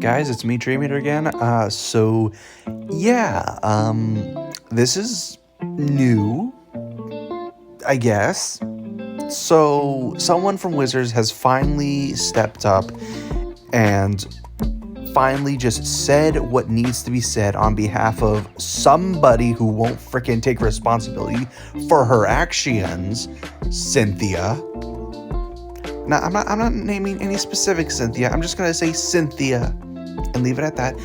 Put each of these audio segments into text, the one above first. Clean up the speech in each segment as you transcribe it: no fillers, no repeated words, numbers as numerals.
guys, it's me, Dreaming again. This is new, I guess. So, someone from Wizards has finally stepped up and finally just said what needs to be said on behalf of somebody who won't frickin' take responsibility for her actions, Cynthia. Now, I'm not naming any specific Cynthia. I'm just gonna say Cynthia and leave it at that.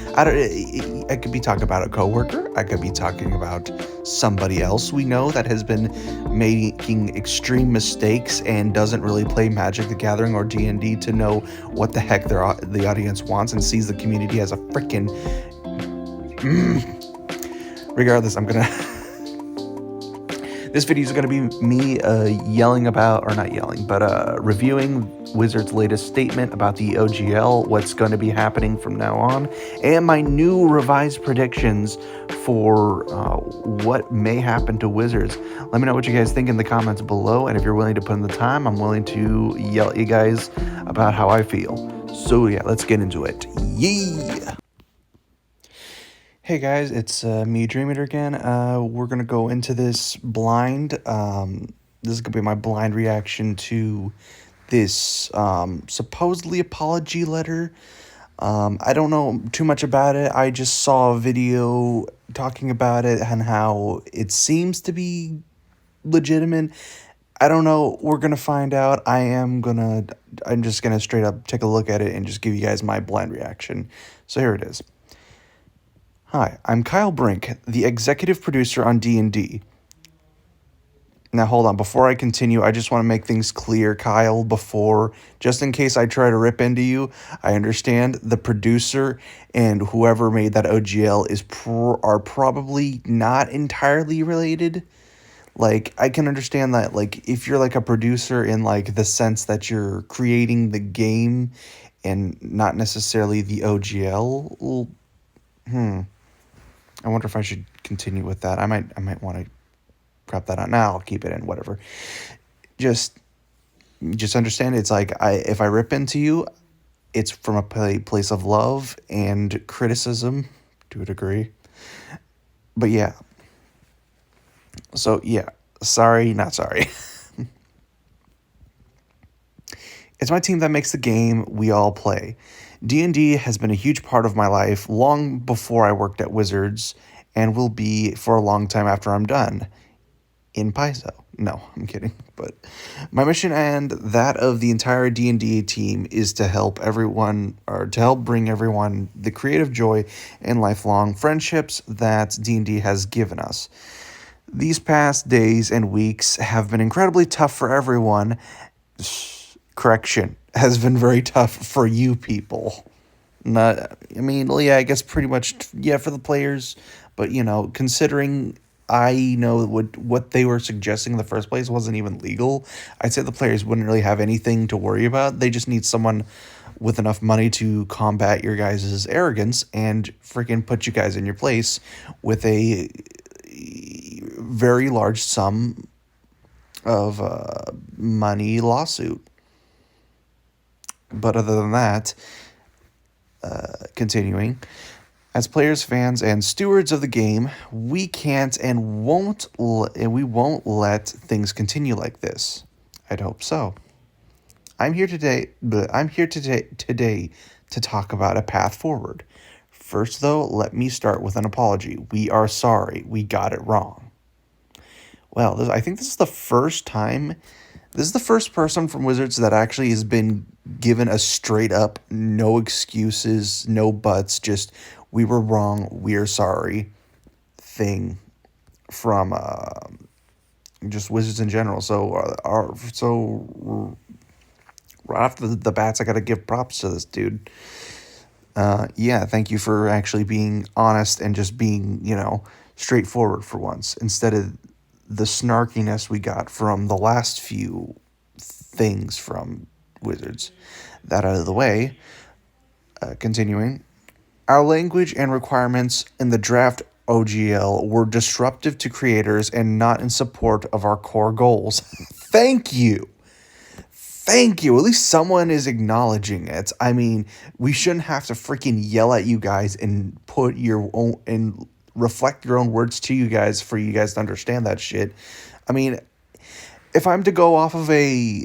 I could be talking about a coworker. I could be talking about somebody else we know that has been making extreme mistakes and doesn't really play Magic the Gathering or D&D to know what the heck the audience wants and sees the community as a freaking. Regardless, I'm gonna. This video is going to be me reviewing Wizards' latest statement about the OGL, what's going to be happening from now on, and my new revised predictions for what may happen to Wizards. Let me know what you guys think in the comments below, and if you're willing to put in the time, I'm willing to yell at you guys about how I feel. So yeah, let's get into it. Yeah! Hey guys, it's me, Dreameater again. We're going to go into this blind. This is going to be my blind reaction to this supposedly apology letter. I don't know too much about it. I just saw a video talking about it and how it seems to be legitimate. I don't know. We're going to find out. I'm just going to straight up take a look at it and just give you guys my blind reaction. So here it is. Hi, I'm Kyle Brink, the executive producer on D&D. Now, hold on. Before I continue, I just want to make things clear, Kyle, just in case I try to rip into you, I understand the producer and whoever made that OGL are probably not entirely related. Like, I can understand that, like, if you're, like, a producer in, like, the sense that you're creating the game and not necessarily the OGL, I wonder if I should continue with that. I might want to crop that out. Now I'll keep it in, whatever. Just understand it's like if I rip into you, it's from a place of love and criticism to a degree. But yeah. So yeah, sorry, not sorry. It's my team that makes the game we all play. D&D has been a huge part of my life long before I worked at Wizards and will be for a long time after I'm done. In Paizo. No, I'm kidding. But my mission and that of the entire D&D team is to help bring everyone the creative joy and lifelong friendships that D&D has given us. These past days and weeks have been incredibly tough for everyone. Correction, has been very tough for you people. I guess pretty much, yeah, for the players, but, considering I know what they were suggesting in the first place wasn't even legal, I'd say the players wouldn't really have anything to worry about. They just need someone with enough money to combat your guys' arrogance and freaking put you guys in your place with a very large sum of money lawsuit. But other than that, continuing, as players, fans, and stewards of the game, we can't and we won't let things continue like this. I'd hope so. I'm here today to talk about a path forward. First, though, let me start with an apology. We are sorry. We got it wrong. Well, I think this is the first time. This is the first person from Wizards that actually has been given a straight up, no excuses, no buts, just we were wrong, we're sorry thing from just Wizards in general. So right off the bats, I got to give props to this dude. Yeah, thank you for actually being honest and just being, straightforward for once instead of the snarkiness we got from the last few things from Wizards. That out of the way, continuing, our language and requirements in the draft OGL were disruptive to creators and not in support of our core goals. Thank you. Thank you. At least someone is acknowledging it. I mean, we shouldn't have to freaking yell at you guys and put your own and reflect your own words to you guys for you guys to understand that shit. I mean, if I'm to go off of a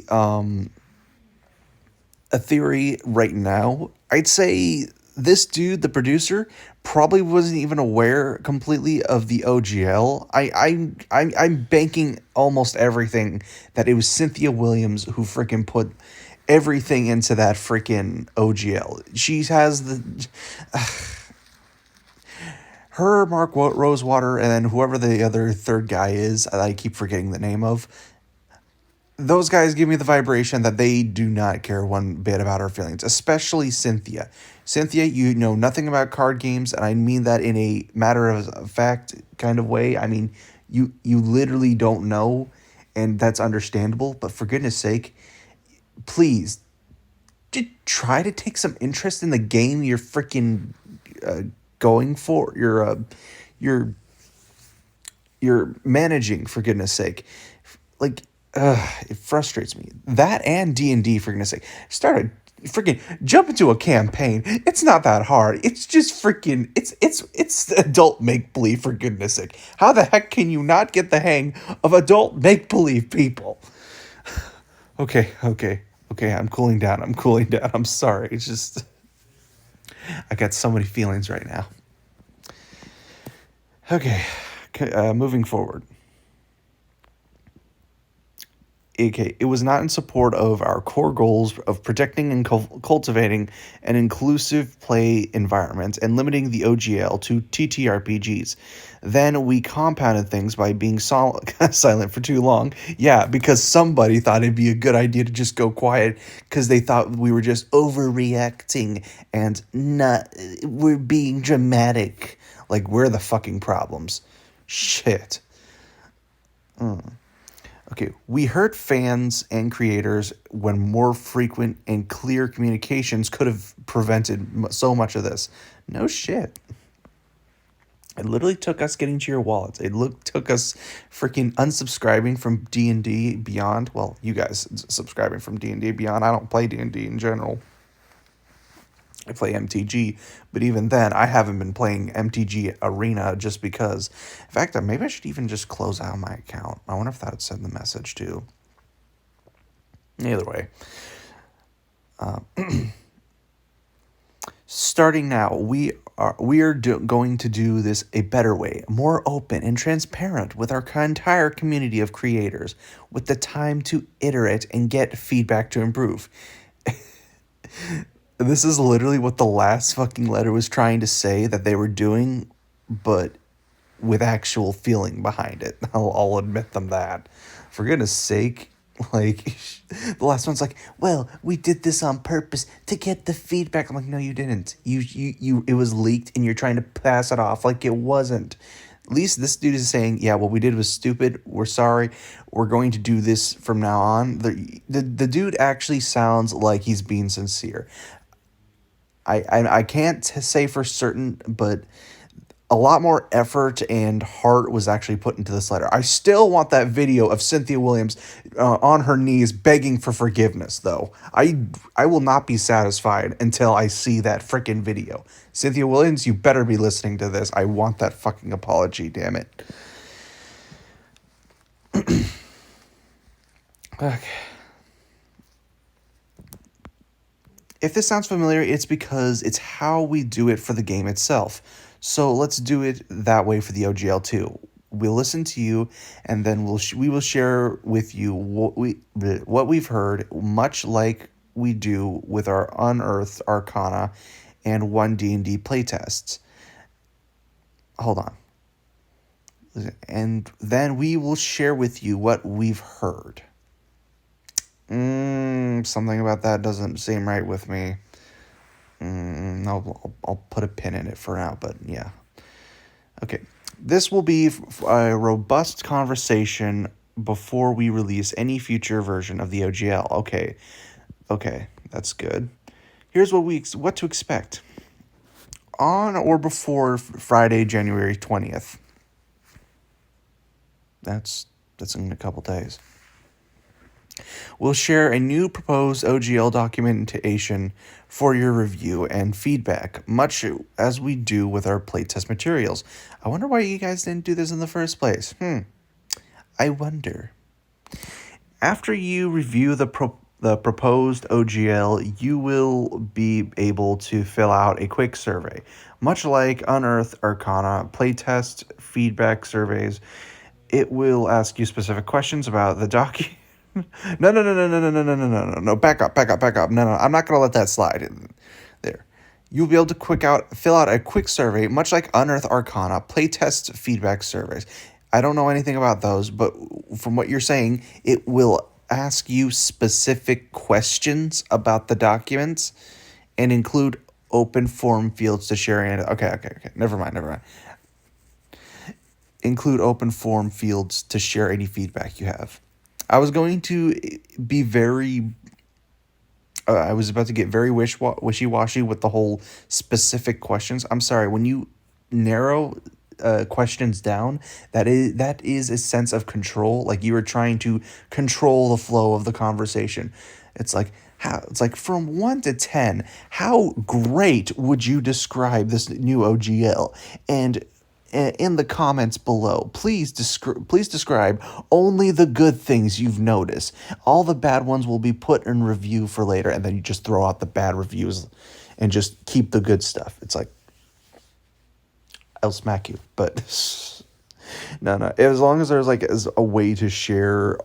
theory right now, I'd say this dude, the producer, probably wasn't even aware completely of the OGL. I'm banking almost everything that it was Cynthia Williams who freaking put everything into that freaking OGL. She has her, Mark Rosewater, and then whoever the other third guy is, that I keep forgetting the name of. Those guys give me the vibration that they do not care one bit about our feelings, especially Cynthia. Cynthia, you know nothing about card games, and I mean that in a matter of fact kind of way. I mean, you literally don't know, and that's understandable. But for goodness sake, please, try to take some interest in the game you're freaking going for. You're you're managing, for goodness sake. Like, it frustrates me. That and D&D, for goodness sake. Started freaking jump into a campaign. It's not that hard. It's just freaking it's adult make believe, for goodness sake. How the heck can you not get the hang of adult make believe, people? Okay, I'm cooling down. I'm sorry. It's just I got so many feelings right now. Okay, moving forward. Okay, it was not in support of our core goals of protecting and cultivating an inclusive play environment and limiting the OGL to TTRPGs. Then we compounded things by being silent for too long. Yeah, because somebody thought it'd be a good idea to just go quiet because they thought we were just overreacting and not we're being dramatic. Like we're the fucking problems. Shit. Okay, we hurt fans and creators when more frequent and clear communications could have prevented so much of this. No shit. It literally took us getting to your wallets. Took us freaking unsubscribing from D&D Beyond. Well, you guys subscribing from D&D Beyond. I don't play D&D in general. I play MTG, but even then, I haven't been playing MTG Arena just because. In fact, maybe I should even just close out my account. I wonder if that would send the message too. Either way. Starting now, we are going to do this a better way, more open and transparent with our entire community of creators, with the time to iterate and get feedback to improve. This is literally what the last fucking letter was trying to say that they were doing, but with actual feeling behind it. I'll admit them that. For goodness sake, like, the last one's like, well, we did this on purpose to get the feedback. I'm like, no, you didn't. It was leaked and you're trying to pass it off like it wasn't. At least this dude is saying, yeah, what we did was stupid. We're sorry. We're going to do this from now on. The dude actually sounds like he's being sincere. I can't say for certain, but a lot more effort and heart was actually put into this letter. I still want that video of Cynthia Williams on her knees begging for forgiveness, though. I will not be satisfied until I see that freaking video. Cynthia Williams, you better be listening to this. I want that fucking apology, damn it. Okay. If this sounds familiar, it's because it's how we do it for the game itself. So let's do it that way for the OGL too. We'll listen to you, and then we will share with you what we've heard, much like we do with our Unearthed Arcana and 1D&D playtests. Hold on. And then we will share with you what we've heard. Something about that doesn't seem right with me. I'll put a pin in it for now, but yeah. Okay. This will be a robust conversation before we release any future version of the OGL. Okay, that's good. Here's what to expect. On or before Friday, January 20th. That's in a couple days. We'll share a new proposed OGL documentation for your review and feedback, much as we do with our playtest materials. I wonder why you guys didn't do this in the first place. I wonder. After you review the proposed OGL, you will be able to fill out a quick survey. Much like Unearth Arcana playtest feedback surveys, it will ask you specific questions about the document. No. Back up. No. I'm not gonna let that slide. There. You'll be able to fill out a quick survey, much like Unearth Arcana playtest feedback surveys. I don't know anything about those, but from what you're saying, it will ask you specific questions about the documents and include open form fields to share. Okay. Never mind. Include open form fields to share any feedback you have. I was going to be very I was about to get very wishy-washy with the whole specific questions. I'm sorry, when you narrow questions down, that is a sense of control. Like you are trying to control the flow of the conversation. It's like from 1 to 10, how great would you describe this new OGL? And in the comments below, please describe only the good things you've noticed. All the bad ones will be put in review for later, and then you just throw out the bad reviews and just keep the good stuff. It's like, I'll smack you. But no. As long as there's like as a way to share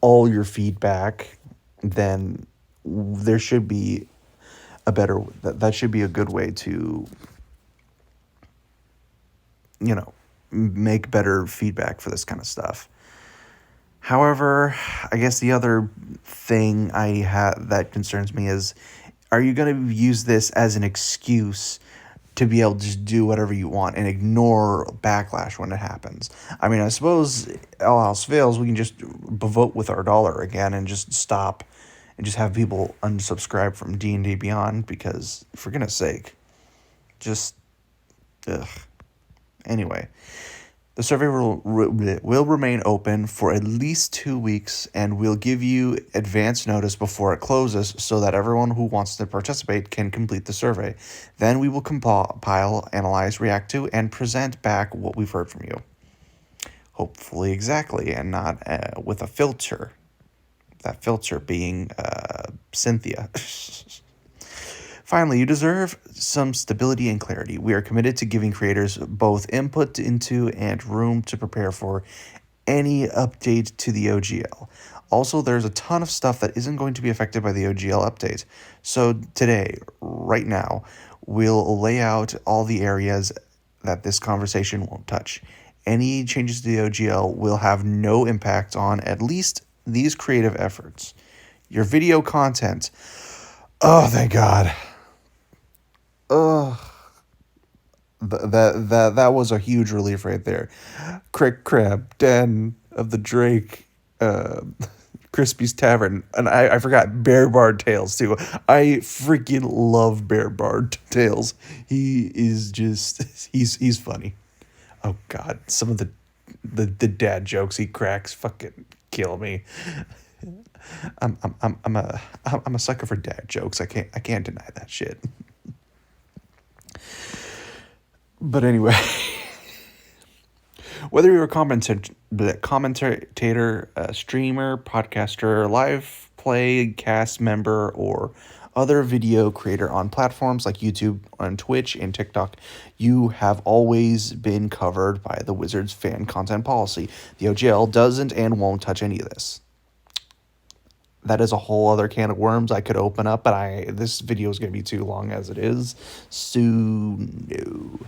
all your feedback, then there should be that should be a good way to make better feedback for this kind of stuff. However, I guess the other thing that concerns me is, are you going to use this as an excuse to be able to just do whatever you want and ignore backlash when it happens? I mean, I suppose all else fails, we can just vote with our dollar again and just stop and just have people unsubscribe from D&D Beyond, because for goodness sake, just ugh. Anyway, the survey will remain open for at least 2 weeks, and we'll give you advance notice before it closes so that everyone who wants to participate can complete the survey. Then we will compile, analyze, react to, and present back what we've heard from you. Hopefully exactly, and not with a filter. That filter being Cynthia. Finally, you deserve some stability and clarity. We are committed to giving creators both input into and room to prepare for any update to the OGL. Also, there's a ton of stuff that isn't going to be affected by the OGL update. So today, right now, we'll lay out all the areas that this conversation won't touch. Any changes to the OGL will have no impact on at least these creative efforts. Your video content. Oh, thank God. Ugh. That was a huge relief right there. Crick Crab, Den of the Drake, Crispy's Tavern, and I forgot Bear Bard Tales too. I freaking love Bear Bard Tales. He is just he's funny. Oh God, some of the dad jokes he cracks fucking kill me. I'm a sucker for dad jokes. I can't deny that shit. But anyway, whether you're a commentator, streamer, podcaster, live play cast member, or other video creator on platforms like YouTube, on Twitch, and TikTok, you have always been covered by the Wizards fan content policy. The OGL doesn't and won't touch any of this. That is a whole other can of worms I could open up, but this video is going to be too long as it is. So, no.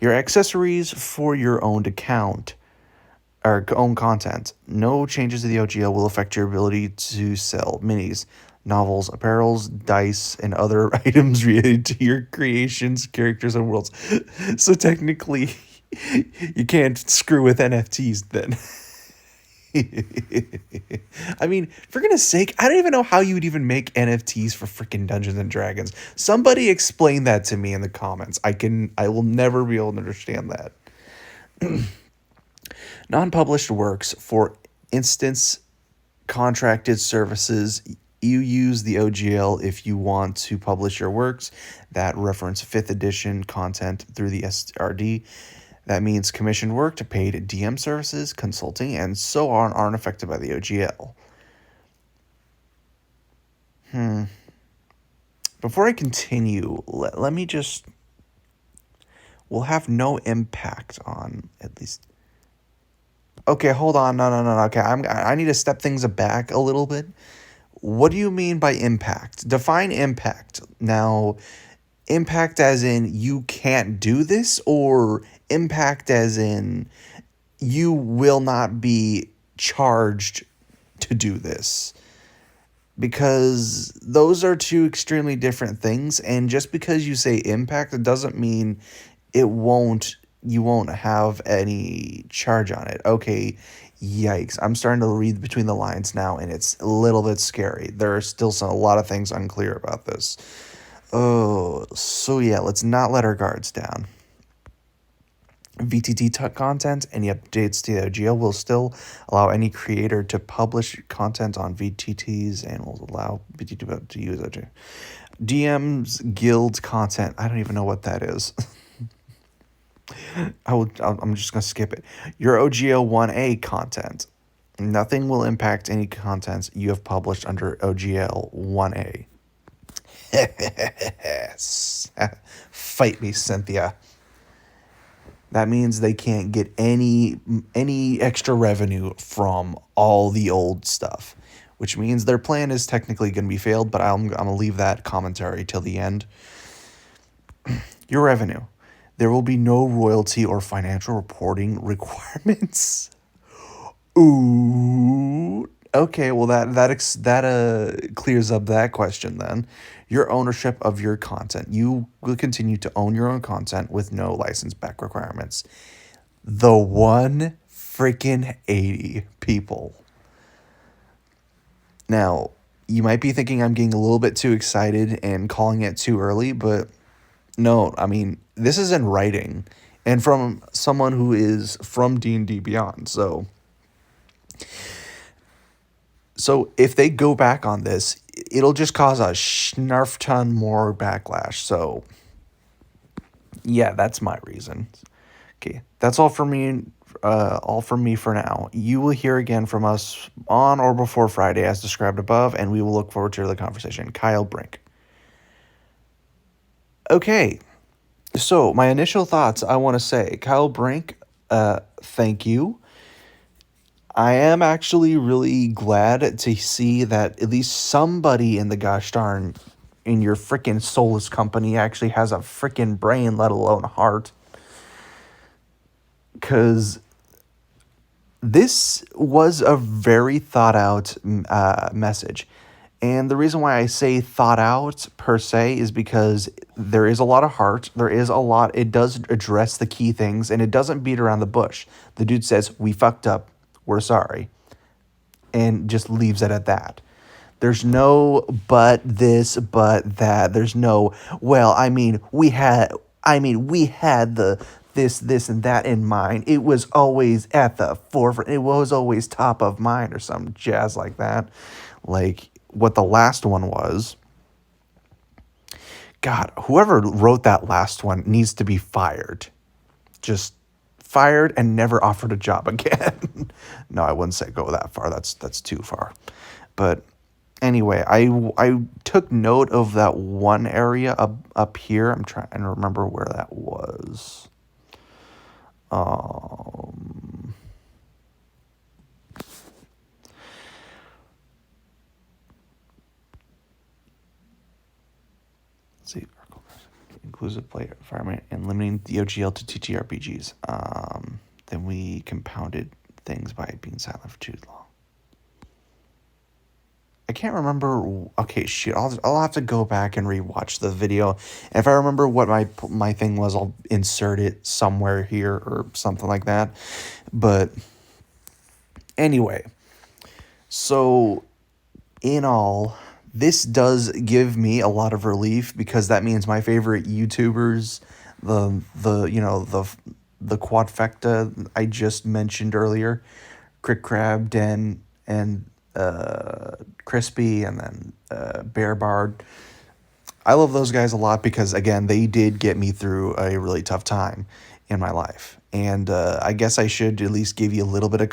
Your accessories for your own account, or own content. No changes to the OGL will affect your ability to sell minis, novels, apparels, dice, and other items related to your creations, characters, and worlds. So technically, you can't screw with NFTs then. I mean, for goodness sake, I don't even know how you would even make NFTs for freaking Dungeons and Dragons. Somebody explain that to me in the comments. I will never be able to understand that. Non-published works, for instance, contracted services. You use the OGL if you want to publish your works that reference 5th edition content through the SRD. That means commissioned work to paid DM services, consulting, and so on aren't affected by the OGL. Before I continue, let me just. Will have no impact on at least. Okay, hold on. No. Okay, I need to step things back a little bit. What do you mean by impact? Define impact. Now, impact as in you can't do this, or impact as in you will not be charged to do this? Because those are two extremely different things, and just because you say impact, it doesn't mean you won't have any charge on it. Okay, yikes. I'm starting to read between the lines now, and it's a little bit scary. There are still a lot of things unclear about this. Oh, so yeah, let's not let our guards down. VTT content, any updates to the OGL will still allow any creator to publish content on VTTs and will allow VTT to use it. DM's guild content. I don't even know what that is. I'm just going to skip it. Your OGL 1A content. Nothing will impact any contents you have published under OGL 1A. Fight me, Cynthia. That means they can't get any extra revenue from all the old stuff, which means their plan is technically going to be failed, but I'm going to leave that commentary till the end. Your revenue. There will be no royalty or financial reporting requirements. Ooh. Okay, well that clears up that question then. Your ownership of your content. You will continue to own your own content with no license back requirements. The 180 people. Now, you might be thinking I'm getting a little bit too excited and calling it too early, but no, I mean, this is in writing and from someone who is from D&D Beyond. So if they go back on this, it'll just cause a snarf ton more backlash. So yeah, that's my reason. Okay, that's all for me. All from me for now. You will hear again from us on or before Friday, as described above, and we will look forward to the conversation. Kyle Brink. Okay, so my initial thoughts. I want to say, Kyle Brink. Thank you. I am actually really glad to see that at least somebody in the gosh darn in your freaking soulless company actually has a freaking brain, let alone a heart. Because this was a very thought out message. And the reason why I say thought out per se is because there is a lot of heart. There is a lot. It does address the key things, and it doesn't beat around the bush. The dude says, "We fucked up. We're sorry," and just leaves it at that. There's no but this, but that. There's no, well, we had the this, and that in mind. It was always at the forefront. It was always top of mind or some jazz like that. Like what the last one was. God, whoever wrote that last one needs to be fired. Just fired and never offered a job again. No, I wouldn't say go that far. That's too far. But anyway, I took note of that one area up here. I'm trying to remember where that was. Let's see. Inclusive player environment and limiting the OGL to TTRPGs. Then we compounded things by being silent for too long. I can't remember. Okay, shit. I'll have to go back and rewatch the video. If I remember what my thing was, I'll insert it somewhere here or something like that. But anyway, so in all, this does give me a lot of relief because that means my favorite YouTubers, the quadfecta I just mentioned earlier, Crick Crab, Den, and Crispy, and then Bear Bard. I love those guys a lot because, again, they did get me through a really tough time in my life. And I guess I should at least give you a little bit of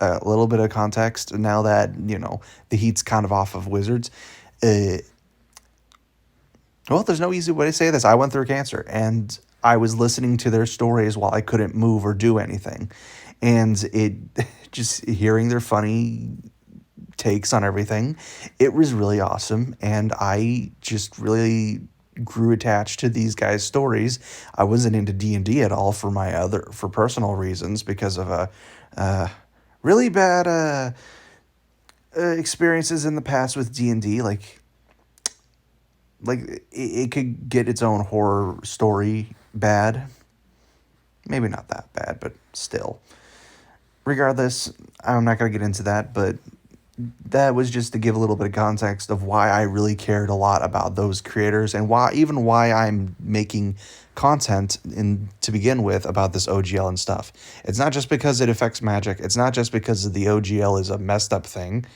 a little bit of context now that, the heat's kind of off of Wizards. Uh, well, there's no easy way to say this. I went through cancer and I was listening to their stories while I couldn't move or do anything. And it just hearing their funny takes on everything, it was really awesome. And I just really grew attached to these guys' stories. I wasn't into D&D at all for personal reasons because of really bad experiences in the past with D&D. It could get its own horror story bad. Maybe not that bad, but still. Regardless, I'm not going to get into that, but that was just to give a little bit of context of why I really cared a lot about those creators and why I'm making content to begin with about this OGL and stuff. It's not just because it affects Magic. It's not just because the OGL is a messed up thing.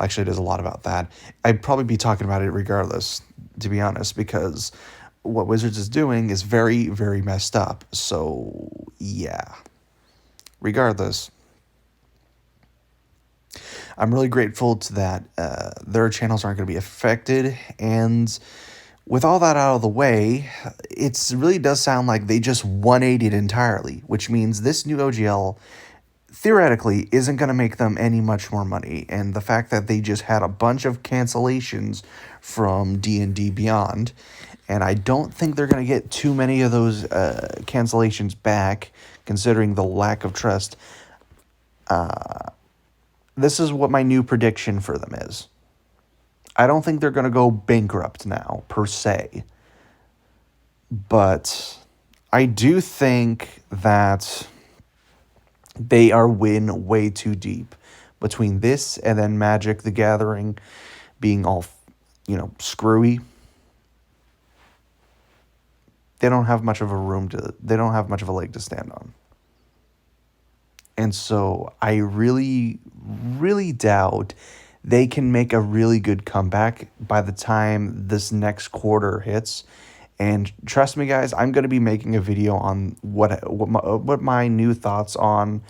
Actually, it is a lot about that. I'd probably be talking about it regardless, to be honest, because what Wizards is doing is very, very messed up. So, yeah. Regardless, I'm really grateful to that their channels aren't going to be affected. And with all that out of the way, it really does sound like they just 180'd entirely, which means this new OGL theoretically isn't going to make them any much more money. And the fact that they just had a bunch of cancellations from D&D Beyond, and I don't think they're going to get too many of those cancellations back, considering the lack of trust. This is what my new prediction for them is. I don't think they're going to go bankrupt now, per se. But I do think that they are in way too deep between this and then Magic the Gathering being all, screwy. They don't have much of a leg to stand on. And so I really, really doubt they can make a really good comeback by the time this next quarter hits. And trust me, guys, I'm going to be making a video on what my new thoughts on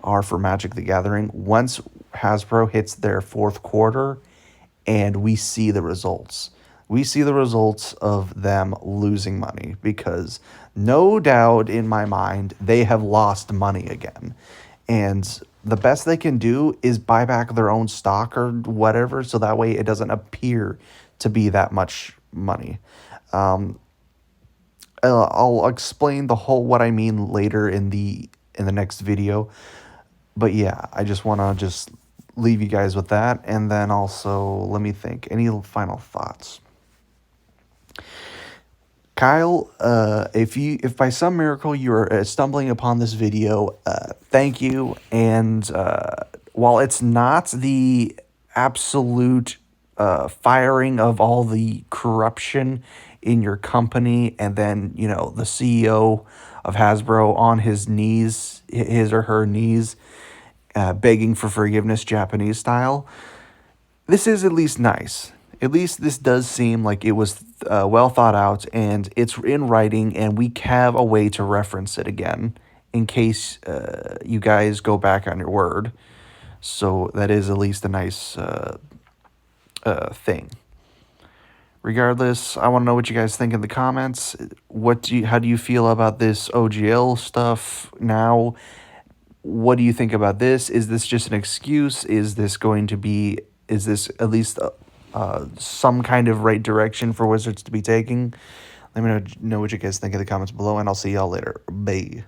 are for Magic the Gathering once Hasbro hits their fourth quarter and we see the results. We see the results of them losing money because no doubt in my mind, they have lost money again. And the best they can do is buy back their own stock or whatever, so that way it doesn't appear to be that much money. I'll explain what I mean later in the next video. But yeah, I just want to just leave you guys with that. And then also, let me think. Any final thoughts? Kyle, if by some miracle you're stumbling upon this video, thank you. And while it's not the absolute firing of all the corruption in your company, and then the CEO of Hasbro on his knees, his or her knees, begging for forgiveness, Japanese style, this is at least nice. At least this does seem like it was well thought out, and it's in writing, and we have a way to reference it again in case you guys go back on your word. So that is at least a nice thing. Regardless, I want to know what you guys think in the comments. How do you feel about this OGL stuff now? What do you think about this? Is this just an excuse? Is this at least some kind of right direction for Wizards to be taking? Let me know what you guys think in the comments below, and I'll see y'all later. Bye.